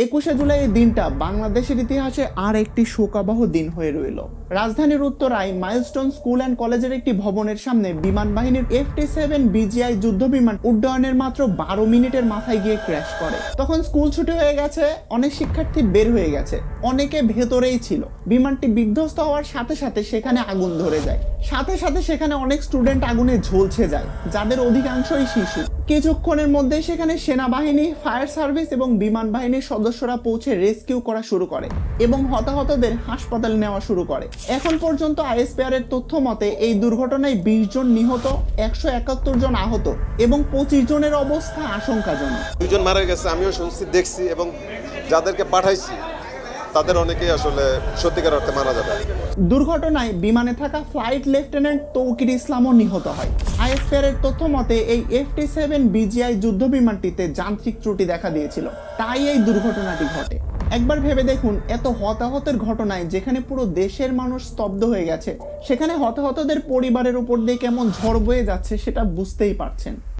21শে জুলাই এই দিনটা বাংলাদেশের ইতিহাসে আর একটি শোকাবহ দিন হয়ে রইল। রাজধানীর উত্তরায় মাইলস্টোন স্কুল অ্যান্ড কলেজের একটি ভবনের সামনে বিমান বাহিনীর F-7 BGI যুদ্ধ বিমান উড্ডয়নের মাত্র 12 মিনিটের মাথায় গিয়ে ক্র্যাশ করে। তখন স্কুল ছুটি হয়ে গেছে, অনেক শিক্ষার্থী বের হয়ে গেছে, অনেকে ভেতরেই ছিল। বিমানটি বিধ্বস্ত হওয়ার সাথে সাথে সেখানে আগুন ধরে যায়, সাথে সাথে সেখানে অনেক স্টুডেন্ট আগুনে ঝলসে যায়, যাদের অধিকাংশই শিশু। কিছুক্ষণের মধ্যে সেখানে সেনাবাহিনী, ফায়ার সার্ভিস এবং বিমান বাহিনীর সদস্যরা পৌঁছে রেস্কিউ করা শুরু করে এবং হতাহতদের হাসপাতালে নেওয়া শুরু করে। এখন পর্যন্ত আইএসপিআর-এর তথ্য মতে এই দুর্ঘটনায় 20 জন নিহত, 171 জন আহত এবং 25 জনের অবস্থা আশঙ্কাজনক। 2 জন মারা গেছে, আমিও শুনছি, দেখছি, এবং যাদেরকে পাঠাইছি তাদের অনেকেই আসলে সত্যিকার অর্থে মারা যাবে। দুর্ঘটনায় বিমানে থাকা ফ্লাইট লেফটেন্যান্ট তৌকির ইসলামও নিহত হয়। আইএসপিআর-এর তথ্য মতে এই F-7 BGI যুদ্ধ বিমানটিতে যান্ত্রিক ত্রুটি দেখা দিয়েছিল, তাই এই দুর্ঘটনাটি ঘটে। একবার ভেবে দেখুন, এত হতাহতের ঘটনায় যেখানে পুরো দেশের মানুষ স্তব্ধ হয়ে গেছে, সেখানে হতাহতদের পরিবারের উপর দিয়ে কেমন ঝড় বয়ে যাচ্ছে সেটা বুঝতেই পারছেন।